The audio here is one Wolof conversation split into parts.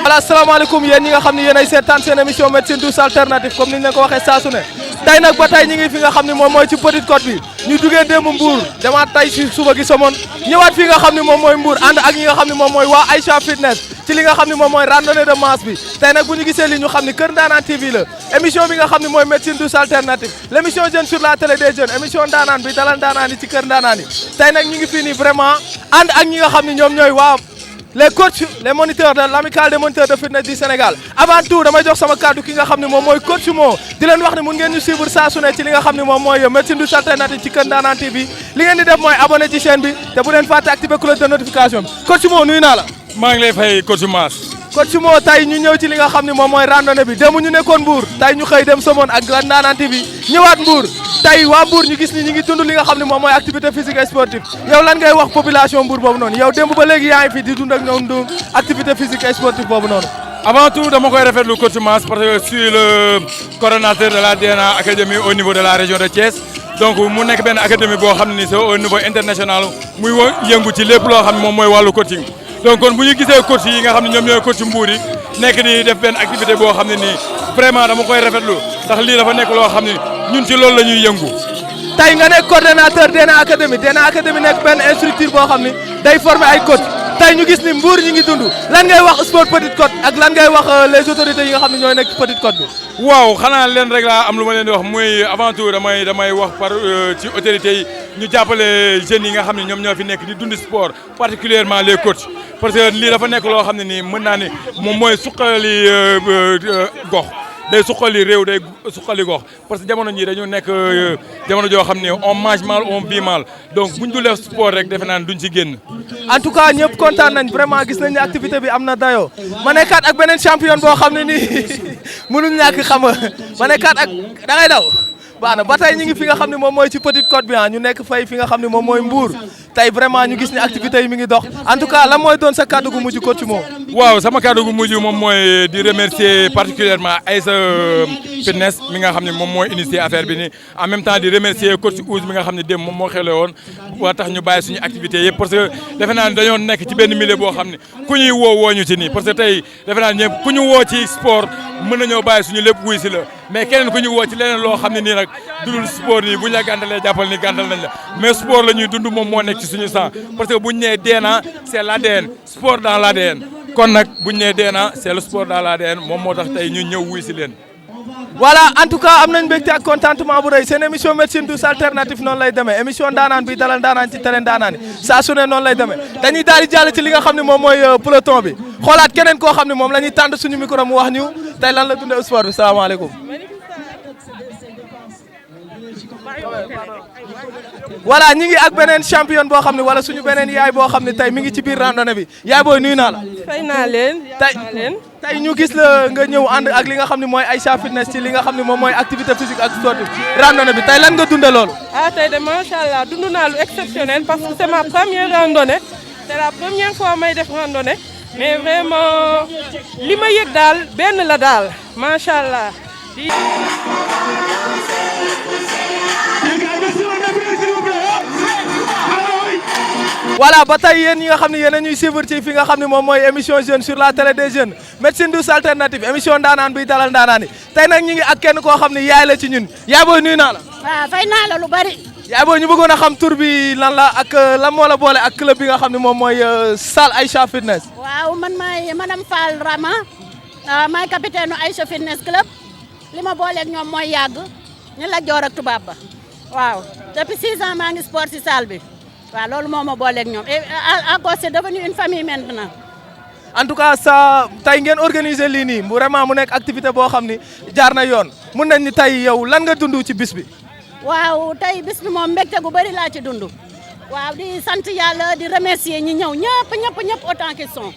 voilà asalaamaaleykum yéen ñi nga xam ne yéen ay seetaan seen émission médecine douce alternative comme ni ñu leen ko waxee saa su ne tey nag ba tey ñi ngi fi nga xam ne moom mooy ci Petite Côte bi ñu jugee démb Mbour demaat tey si suba gi Somone ñëwaat fi nga xam ne moom mooy Mbour ànd ak ñi nga xam ne moom mooy waa Aïcha Fitness ci li nga xam ne moom mooy randonnée de masse bi tey nag bu ñu gisee li ñu xam ne Kër Ndaanaan TV la émission bi nga xam ne mooy médecine douce alternative l' émission jeune sur la télé des jeunes émission ndaanaan bi dalal ndaanaan yi ci Kër Ndaanaan yi tey nag ñu ngi fii nii vraiment ànd ak ñi nga xam ne ñoom ñooy waa les coachs les moniteurs de l'amicale des moniteurs de fitness du Sénégal avant tout damay jox sama kàddu ki nga xam ne moom mooy coach Mo di leen wax ne mun ngeen ñu suivre saa su ne ci li nga xam ne moom mooy médecine douce alternative ci Kër Ndaanaan TV li ngeen di def mooy abonné ci chaîne bi te bu leen fàtte activer cloche de notification bi coach Mo nuyu naa la. maa ngi lay fay coach Mass. coach Mo tey ñu ñëw ci li nga xam ne moom mooy randonnée bi démb ñu nekkoon Mbour tey ñu xëy dem Somone ak Kër Ndaanaan TV ñëwaat Mbour tey waa Mbour ñu gis ni ñu ngi dund li nga xam ne moom mooy activité physique et sportive yow lan ngay wax population Mbour boobu noonu yow démb ba léegi yaa ngi fi di dund ak ñoom dund activité physique et sportive boobu noonu. avant tout dama koy rafetlu coach Mass parce que je suis le coordonnateur de la DNA Academy au niveau de la région de Thiès donc mu nekk benn académie boo xam ne ni c'est au niveau international muy yëngu ci lépp loo xam ne moom mooy wàllu coaching donc kon bu ñu gisee coach yi nga xam ne ñoom ñooy coach Mbour yi nekk di def benn activité boo xam ne nii vraiment dama koy rafetlu ndax lii dafa nekk loo xam ne ñun ci loolu la ñuy yëngu. tey nga nekk coordonnateur DNA Academy nekk benn structure boo xam ne day former ay coach tey ñu gis ni Mbour ñi ngi dund lan ngay wax sport Petite Côte ak lan ngay wax les autorités yi nga xam ne ñooy nekk Petite Côte bi. waaw xanaa leen rek laa am lu ma leen di wax muy avant tout damay wax par ci autorités yi ñu jàppale jeunes yi nga xam ne ñoom ñoo fi nekk di dund sport particulièrement les coachs parce que lii dafa nekk loo xam ne nii mën naa ne moom mooy suqali gox day suqali réew day suqali gox parce que jamono ñii dañu nekk jamono joo xam ne on mange mal on vit mal donc buñ dul def sport rek defe naa ne duñ ci génn. en tout cas ñëpp kontaan nañ vraiment gis nañ ne activité bi am na dayoo ma nekkaat ak beneen champion boo xam ne nii mënuñ ñàkk xam nga ma nekkaat ak da ngay daw. baax na ba tey ñu ngi fi nga xam ne moom mooy ci Petite Côte bi ñu nekk fay fi nga xam ne moom mooy Mbour tey vraiment ñu gis ni activités yi mi ngi dox en tout cas lan mooy doon sa kàddu gu mujj coach moom. waaw sama kàddu gu mujj moom mooy di remercier particulièrement Aïssa Fitness mi nga xam ne moom mooy initier affaire bi ni en même temps di remercier coach Ouz mi nga xam ne démb moom moo xewle woon waa tax ñu bàyyi suñu activités yëpp parce que defe naa ne dañoo nekk ci benn milieu boo xam ne ku ñuy woo ñu ci nii parce que tey defe naa ne ñëpp ku ñu woo ci sport mën nañoo bàyyi suñu lépp wuy si la mais keneen ku ñu woo ci leneen loo xam ne nii nag dudul sport nii bu ñu la gàntalee jàppal ni gàntal nañ la mais sport la ñuy dund moom moo nekk ci suñu sang parce que bu ñu nee DNA c'est l'ADN sport dans l'ADN kon nag bu ñu nee DNA c'est le sport dans l'ADN moom moo tax tey ñu ñëw wuy si leen. voilà en tout cas am nañ mbégte ak contentement bu rëy seen émission médecine douce alternative noonu lay demee émission ndaanaan bi dalal ndaanaan ci terrain ndaanaan yi saa su ne noonu lay demee dañuy daal di jàll ci li nga xam ne moom mooy peloton bi xoolaat keneen koo xam ne moom la ñuy tànd suñu micro mu wax ñu tey lan la dundee sport bi salaamaaleykum. voilà ñi ngi ak beneen champion boo xam ne wala suñu beneen yaay boo xam ne tey mi ngi ci biir randonnée bi yaay booy nuyu naa la. fay naa leen. tey ñu gis la nga ñëw ànd ak li nga xam ne mooy Aïcha Fitness ci li nga xam ne moom mooy activité physique ak sportive randonnée bi tey lan nga dundee loolu. tey de macha allah dund naa lu exceptionnel parce que c'est ma première randonnée c'est la première fois may def randonnée mais vraiment li ma yëg daal benn la daal macha allah. voilà ba tey yéen ñi nga xam ne yéen a ñuy suivre ci fi nga xam ne moom mooy émission jeune sur la télé des jeunes médecine douce alternative émission ndaanaan bi dalal ndaanaan yi tey nag ñi ngi ak kenn koo xam ne yaay la ci ñun yaay booy nuyu naa la. waaw fay naa la lu bari. yaay booy ñu bëggoon a xam tur bi lan la ak lan moo la boole ak club bi nga xam ne moom mooy salle Aïcha Fitness. waaw man maay madame Fall Rama maay capitaine Aïcha Fitness club li ma booleeg ñoom mooy yàgg ñu la joor ak tubaab ba waaw depuis 6 ans maa ngi sport ci salle bi. waaw loolu moo ma booleeg ñoom et à cause c'est devenu une famille maintenant. en tout cas sa tey ngeen organiser lii nii vraiment mu nekk activité boo xam ni jaar na yoon mun nañ ni tey yow lan nga dund ci bis bi. waaw tey bis bi moom mbégte gu bëri laa ci dund. waaw di sant yàlla di remercier ñi ñëw ñëpp autant qu'ils sont.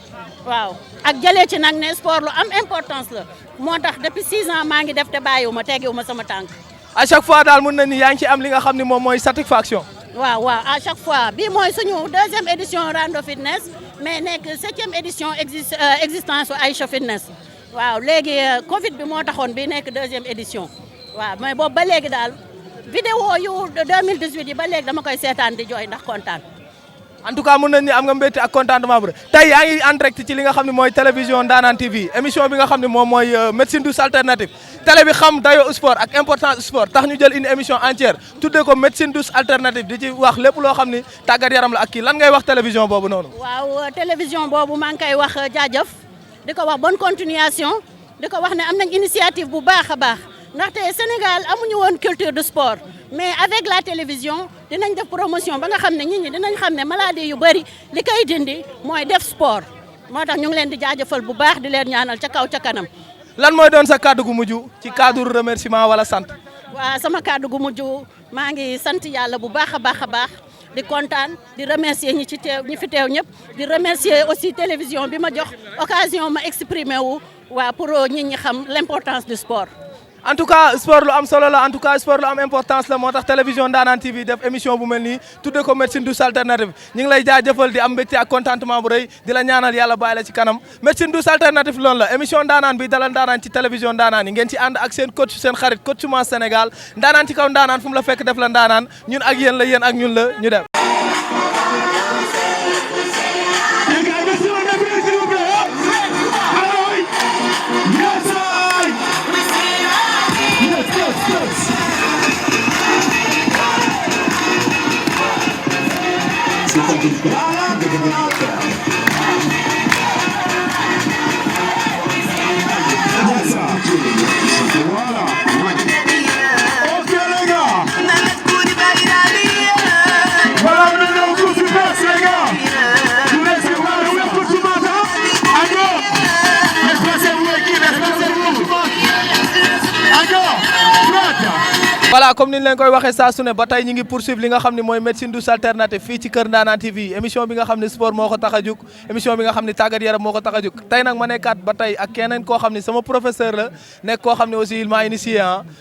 waaw ak jëlee ci nag ne sport lu am importance la moo tax depuis 6 ans maa ngi def te bàyyiwuma teggiwuma sama tànk. à chaque fois daal mun nañ ni yaa ngi ci am li nga xam ne moom mooy satisfaction. waaw à chaque fois bii mooy suñu 2e édition Rando Fitness mais nekk 7e édition existence su Aïcha Fitness waaw léegi Covid bi moo taxoon bii nekk 2e édition waaw mais boobu ba léegi daal vidéo yu 2018 yi ba léegi dama koy seetaan di jooy ndax kontaan. en tout cas mun nañ ni am nga mbégte ak contentement bu tey yaa ngi en direct ci li nga xam ne mooy télévision Ndaanaan TV émission bi nga xam ne moom mooy médecine douce alternative télé bi xam dayo sport ak importance sport tax ñu jël une émission entière tuddee ko médecine douce alternative di ci wax lépp loo xam ni tàggat yaram la ak kii lan ngay wax télévision boobu noonu. waaw télévision boobu maa ngi koy wax jaajëf di ko wax bonne continuation di ko wax ne am nañ initiative bu baax a baax ndaxte Sénégal amuñu woon culture de sport mais avec la télévision dinañ def promotion ba nga xam ne nit ñi dinañ xam ne maladie yu bëri li koy dindi mooy def sport moo tax ñu ngi leen di jaajëfal bu baax di leen ñaanal ca kaw ca kanam. lan mooy doon sa kàddu gu mujj ci cadre remerciement wala sant. waaw sama kàddu gu mujj maa ngi sant yàlla bu baax a baax a baax di kontaan di remercier ñi ci teew ñi fi teew ñëpp di remercier aussi télévision bi ma jox occasion ma exprimer wu waa pour nit ñi xam l'importance du sport. en tout cas sport lu am solo la en tout cas sport lu am importance la moo tax télévision Ndaanaan TV def émission bu mel nii tudde ko médecine douce alternative ñu ngi lay jaajëfal di am mbégte ak contentement bu rëy di la ñaanal yàlla bàyyi la ci kanam médecine douce alternative loolu la émission Ndaanaan bi dalal Ndaanaan ci télévision Ndaanaan yi ngeen ci ànd ak seen coach seen xarit coach Mass Sénégal Ndaanaan ci kaw Ndaanaan fu mu la fekk def la Ndaanaan ñun ak yéen la yéen ak ñun la ñu dem. voilà comme ni ñu leen koy waxee saa su ne ba tey ñu ngi poursuivre li nga xam ne mooy médecine douce alternative fii ci Kër Ndanane TV émission bi nga xam ne sport moo ko tax a jug émission bi nga xam ne tàggat yaram moo ko tax a jug tey nag ma nekkaat ba tey ak keneen koo xam ne sama professeur la nekk koo xam ne aussi il m'a initié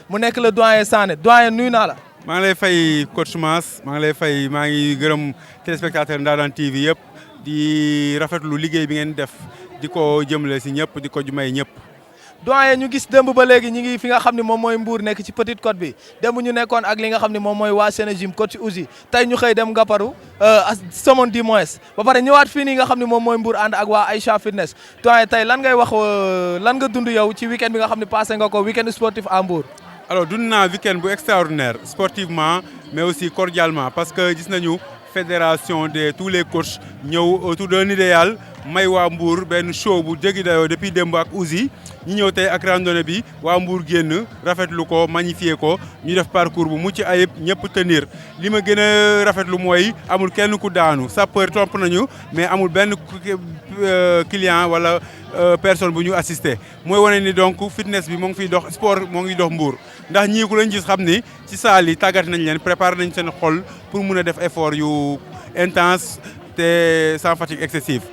mu nekk le doyen Sané doyen nuyu naa la. maa ngi lay fay coach Mass maa ngi lay fay maa ngi gërëm téléspectateur Ndanane TV yëpp di rafetlu liggéey bi ngeen def di ko jëmale si ñëpp di ko may ñëpp. doyen ñu gis démb ba léegi ñu ngi fi nga xam ne moom mooy Mbour nekk ci Petite Côte bi démb ñu nekkoon ak li nga xam ne moom mooy waa Sénégym coach Ouzy tey ñu xëy dem Ngaparou Somone du moins ba pare ñëwaat fii nii nga xam ne moom mooy Mbour ànd ak waa Aïcha Fitness doyen tey lan ngay wax lan nga dund yow ci week-end bi nga xam ne passé nga ko week-end sportif à Mbour. alors dund naa week-end bu extraordinaire sportivement mais aussi cordialement parce que gis nañu fédération de tous les coachs ñëw autour d'un idéal may waa Mbour benn show bu jéggi dayoo depuis démb ak Ouzy ñu ñëw tey ak randonnée bi waa Mbour génn rafetlu ko magnifier ko ñu def parcours bu mucc ayib ñëpp tenir li ma gën a rafetlu mooy amul kenn ku daanu sapeur topp nañu mais amul benn client wala personne bu ñu assisté mooy wane ni donc fitness bi moo ngi fiy dox sport moo ngi dox Mbour ndax ñii ku lañ gis xam ni ci saal yi tàggat nañ leen préparé nañ seen xol pour mun a def effort yu intense te sans fatigue excessive.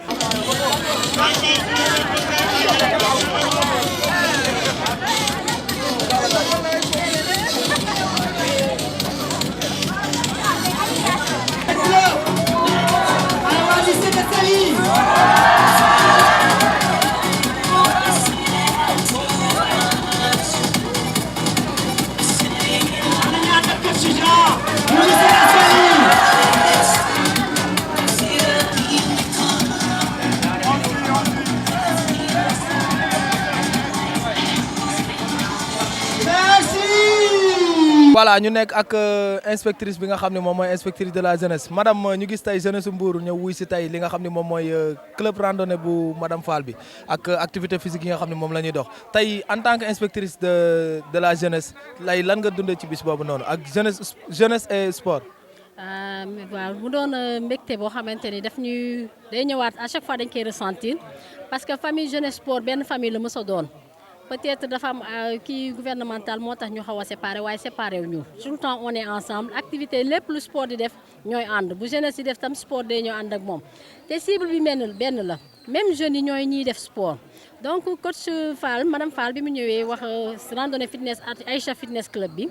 voilà ñu nekk ak inspectrice bi nga xam ne moom mooy inspectrice de la jeunesse madame ñu gis tey jeunesse Mbour ñëw wuy si tey li nga xam ne moom mooy club randonnée bu madame Fall bi ak activité physique yi nga xam ne moom la ñuy dox tey en tant que inspectrice de la jeunesse lay lan nga dundee ci bis boobu noonu ak jeunesse et sport. waaw mu doon mbégte boo xamante ni daf ñuy day ñëwaat à chaque fois dañ koy ressentir parce que famille jeunesse sport benn famille la mës a doon. peut-être dafa am kii gouvernemental moo tax ñu xaw a séparé waaye séparé wu ñu tout le temps on est ensemble activité lépp lu sport di def ñooy ànd bu jeunesse di def tam sport day ñoo ànd ak moom te cible bi benn la même jeunes yi ñooy ñiy def sport donc coach Fall madame Fall bi mu ñëwee wax randonnée fitness Aïcha Fitness Club bi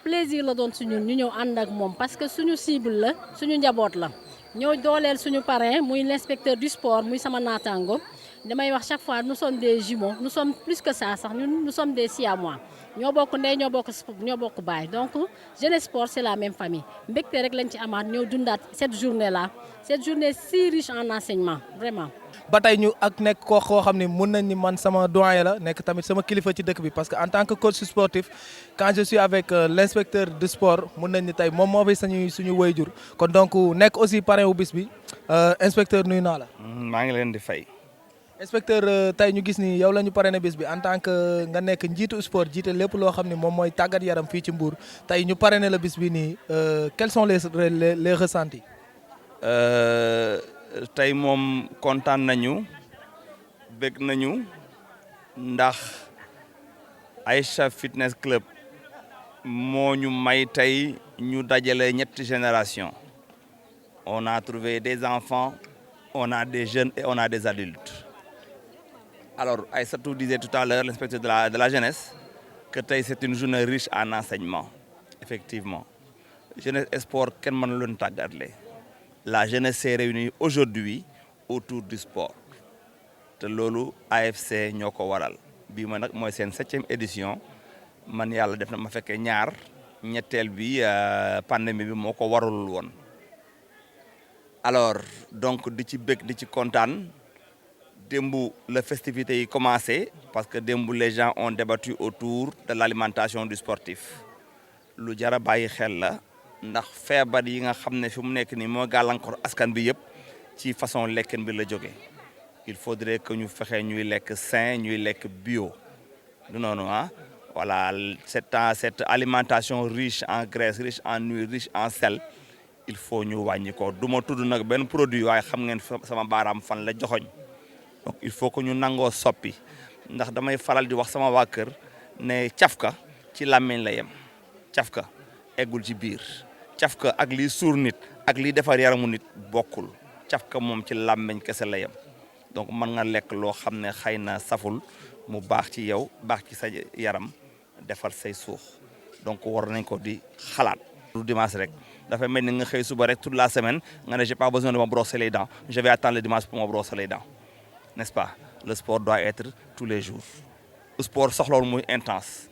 plaisir la doon suñu ñu ñëw ànd ak moom parce que suñu cible la suñu njaboot la ñoo dooleel suñu parrain muy l'inspecteur du sport muy sama naataango damay wax chaque fois nous sommes des jumeaux nous sommes plus que ça sax ñun nous sommes des siamois ñoo bokk ndey ñoo bokk baay donc jeunesse sport c'est la même famille mbégte rek lañ ci amaat ñëw dundaat cette journée si riche en enseignement vraiment. ba tey ñu ak nekk koo xam ne mën nañ ni man sama doyen la nekk tamit sama kilifa ci dëkk bi parce que en tant que coach sportif quand je suis avec l'inspecteur de sport mën nañ ni tey moom moo fi suñu waajur kon donc nekk aussi parrain wu bis bi inspecteur nuyu naa la. maa ngi leen di fay. inspecteur tey ñu gis ni yow la ñu parrainé bis bi en tant que nga nekk njiitu sport jiite lépp loo xam ne moom mooy tàggat yaram fii ci Mbour tey ñu parrainé la bis bi nii quels sont les ressentis. tey moom kontaan nañu bëgg nañu ndax Aïcha Fitness Club moo ñu may tey ñu dajale ñetti génération on a trouvé des enfants on a des jeunes et on a des adultes. Alors, Aïssatou disait tout à l'heure, l'inspecteur de la jeunesse, que c'est une journée riche en enseignement. Effectivement. Jeunesse et sport, la jeunesse s'est réunie aujourd'hui autour du sport. Te lolu AFC ñoko waral. Bi ma nak moy sen 7e édition. Man yalla def na ma fekke ñaar ñettel bi pandémie bi moko warul won. Alors, donc di ci bëgg di ci contane. Dembu la festivité yi commencé parce que dembu les gens ont débattu autour de l'alimentation du sportif lu jara bàyyi xel la ndax feebar yi nga xam ne fi mu nekk nii moo gàllankoor askan bi yëpp ci façon lekkin bi la jóge il faudrait que ñu fexe ñuy lekk sain ñuy lekk bio du noonu ah voilà cette alimentation riche en graisse riche en huile riche en sel il faut ñu wàññi ko du ma tudd nag benn produit waaye xam ngeen sama baaraam fan la joxoñ donc il faut que ñu nangoo soppi ndax damay faral di wax sama waa kër ne cafka ci làmmiñ la yem cafka eggul ci biir cafka ak liy suur nit ak liy defar yaramu nit bokkul cafka moom ci làmmiñ kese la yem donc mën nga lekk loo xam ne xëy na saful mu baax ci yow baax ci sa yaram defar say suux donc war nañ ko di xalaat. du dimanche rek dafa mel ni nga xëy suba rek toute la semaine nga ne j'ai pas besoin de me brosser les dents je vais attendre le dimanche pour me brosser les dents n'est-ce pas le sport doit être tous les jours. Le sport soxlawul muy intense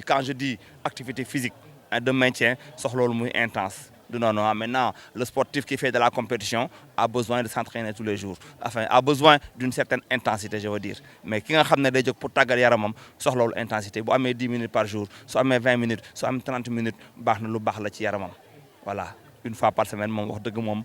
quand je dis activité physique de maintien soxlawul muy intense. Non, maintenant, le sportif qui fait de la compétition a besoin de s'entraîner tous les jours. Enfin, a besoin d'une certaine intensité, je veux dire. Mais qui a des pour tagar yaramam, soxlawul intensité. Bu amé 10 minutes par jour, so amé 20 minutes, so amé 30 minutes, baax na lu baax la ci yaramam. Voilà, une fois par semaine mom wax deug mom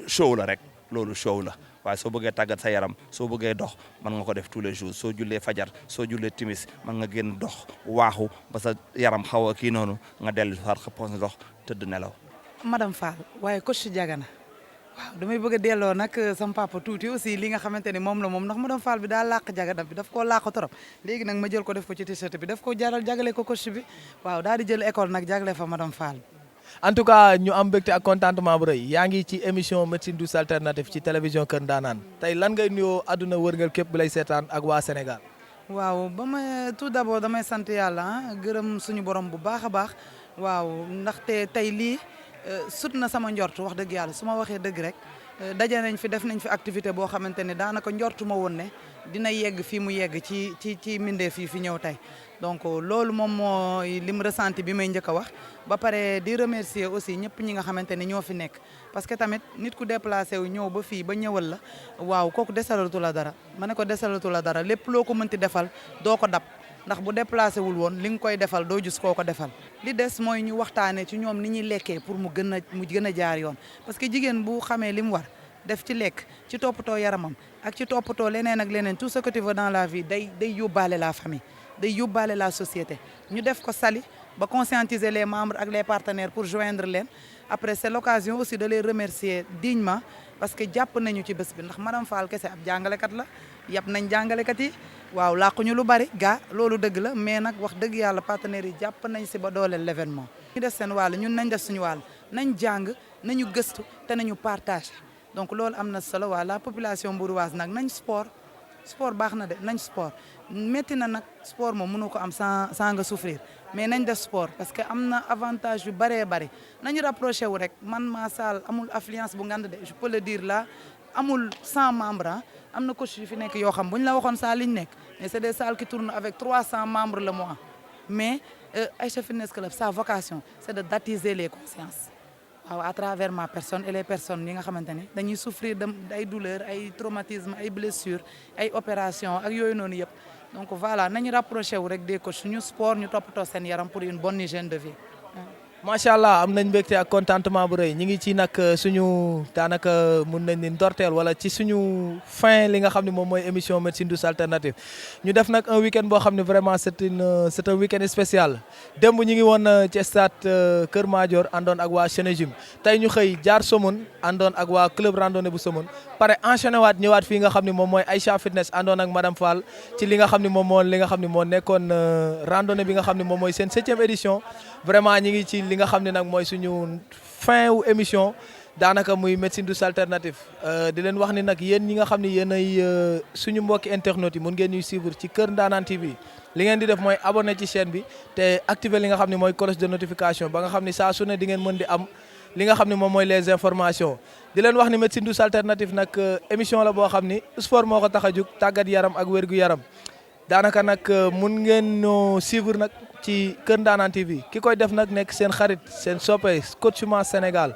show la rek. Lolu show la. Waaye soo bëggee tàggat sa yaram soo bëggee dox mën nga ko def tous les jours soo jullee fajar soo jullee timis mën nga génn dox waaxu ba sa yaram xaw a kii noonu nga dellu saat xëppoon dox tëdd nelaw. Madame Fall waaye coach Diagana waaw damay bëgg a delloo nag sama papa tuuti aussi li nga xamante ni moom la moom ndax Madame Fall bi daa làq Diagana bi daf koo làq trop léegi nag ma jël ko def ko ci t-shirt bi daf ko jagale ko coach bi waaw daal di jël école nag jagale fa Madame Fall. en tout cas ñu am mbégte ak contentement bu rëy yaa ngi ci émission médecine douce alternative ci télévision Kër Ndaanaan tey lan ngay nuyoo àdduna wërngal képp bi lay seetaan ak waa Sénégal. waaw ba ma tout d'abord damay sant yàlla gërëm suñu borom bu baax a baax waaw ndaxte tey lii sut na sama njort wax dëgg yàlla su ma waxee dëgg rek daje nañ fi def nañ fi activité boo xamante ne daanaka njortu ma woon ne dina yegg fii mu yegg ci mbindeef yi fi ñëw tey donc loolu moom mooy lim ressenti bi may njëkk a wax ba pare di remercier aussi ñëpp ñi nga xamante ne ñoo fi nekk parce que tamit nit ku déplacé wu ñëw ba fii ba ñëwal la waaw kooku desalatu la dara ma ne ko desalatu la dara lépp loo ko mënti defal doo ko dab ndax bu déplacé wul woon li nga koy defal doo gis koo ko defal li des mooy ñu waxtaanee ci ñoom ni ñuy lekkee pour mu gën a jaar yoon parce que jigéen bu xamee li mu war def ci lekk ci toppatoo yaramam ak ci toppatoo leneen ak leneen tout ce que tu veux dans la vie day yóbbaale la famille day yóbbaale la société ñu def ko sali ba conscientiser les membres ak les partenaires pour joindre leen après c'est l'occasion aussi de les remercier dignement parce que jàpp nañu ci bés bi ndax Madame Fall kese ab jàngalekat la yàpp nañ jàngalekat yi waaw làquñu lu bari loolu dëgg la mais nag wax dëgg yàlla partenaires yi jàpp nañ si ba dooleel l'événement ñu def seen wàll ñun nañ def suñu wàll nañ jàng nañu gëstu te nañu partage donc loolu am na solo waa la population mbouroise nag nañ sport baax na de nañ sport métti na nag sport moom mënu ko am sans nga souffrir mais nañ def sport parce que am na avantage yu bëree bëri nañu rapproché wu rek man ma salle amul affluence bu ngand de je peux le dire là amul 100 membres am na coach yu fi nekk yoo xam bu ñu la waxoon salle li ñu nekk mais c'est des salles qui tournent avec 300 membres le mois mais Aïcha Fitness Club sa vocation c'est de d'attiser les consciences waaw à travers ma personne et les personnes yi nga xamante ni dañuy souffrir de ay douleurs ay traumatismes ay blessures ay opérations ak yooyu noonu yëpp donc voilà nañu rapproché wu rek des coachs ñu sport ñu toppatoo seen yaram pour une bonne hygiène de vie. macha allah am nañ mbégte ak contentement bu rëy ñu ngi ci nag suñu daanaka mun nañ ni ndorteel wala ci suñu fin li nga xam ne moom mooy émission médecine douce alternative ñu def nag un week-end boo xam ne vraiment c'est un week-end spécial démb ñu ngi woon ci stade Kër Madior àndoon ak waa Sénégym tey ñu xëy jaar Somone àndoon ak waa club randonnée bu Somone pare enchaîné waat ñëwaat fii nga xam ne moom mooy Aïcha Fitness àndoon ak madame Fall ci li nga xam ne moom moo nekkoon randonnée bi nga xam ne moom mooy seen 7e édition vraiment ñi ngi ci li nga xam ne nag mooy suñu fin wu émission daanaka muy médecine douce alternative di leen wax ni nag yéen ñi nga xam ne yéen ay suñu mbokki internautes yi mun ngeen ñuy suivre ci Kër Ndaanaan TV li ngeen di def mooy abonné ci chaîne bi te activer li nga xam ne mooy cloche de notification ba nga xam ne saa su ne di ngeen mën di am li nga xam ne moom mooy les informations di leen wax ni médecine douce alternative nag émission la boo xam ni sport moo ko tax a jug tàggat yaram ak wérgu yaram daanaka nag mun ngeen ñoo suivre nag ci Kër Ndaanaan TV ki koy def nag nekk seen xarit seen soppe coach Mass Sénégal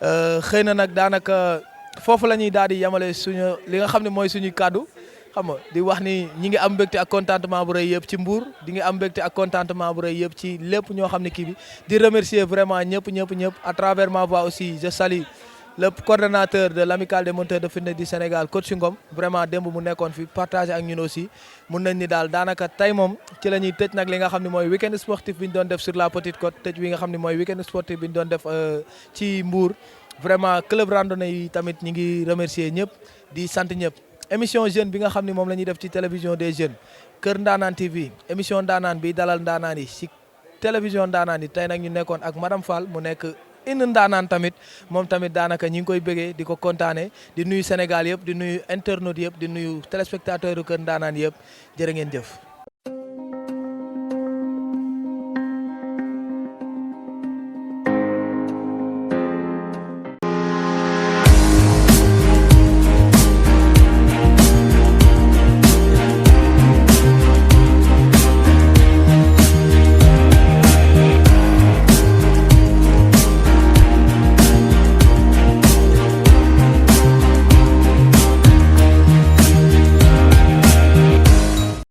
xëy na nag daanaka foofu la ñuy daal di yemale suñu li nga xam ne mooy suñuy kàddu xam nga di wax ni ñi ngi am mbégte ak contentement bu rëy yëpp ci Mbour di ngi am mbégte ak contentement bu rëy yëpp ci lépp ñoo xam ne kii bi di remercier vraiment ñëpp à travers ma voix aussi je salue le coordonnateur de l'amicale des monteurs de fitness du Sénégal coach Ngom vraiment démb mu nekkoon fi partagé ak ñun aussi mun nañ ni daal daanaka tey moom ci la ñuy tëj nag li nga xam ne mooy week-end sportif bi ñu doon def sur la Petite Côte tëj wi nga xam ne mooy week-end sportif bi ñu doon def ci Mbour vraiment club randonnée yi tamit ñi ngi remercier ñëpp di sant ñëpp émission jeune bi nga xam ne moom la ñuy def ci télévision des jeunes Kër Ndaanaan TV émission ndaanaan bi dalal ndaanaan yi ci télévision ndaanaan yi tey nag ñu nekkoon ak madame Fall mu nekk indi ndaanaan tamit moom tamit daanaka ñi ngi koy bëggee di ko kontaane di nuyu Sénégal yëpp di nuyu internautes yëpp di nuyu téléspectateurs yu Kër Ndaanaan yëpp jërë ngeen jëf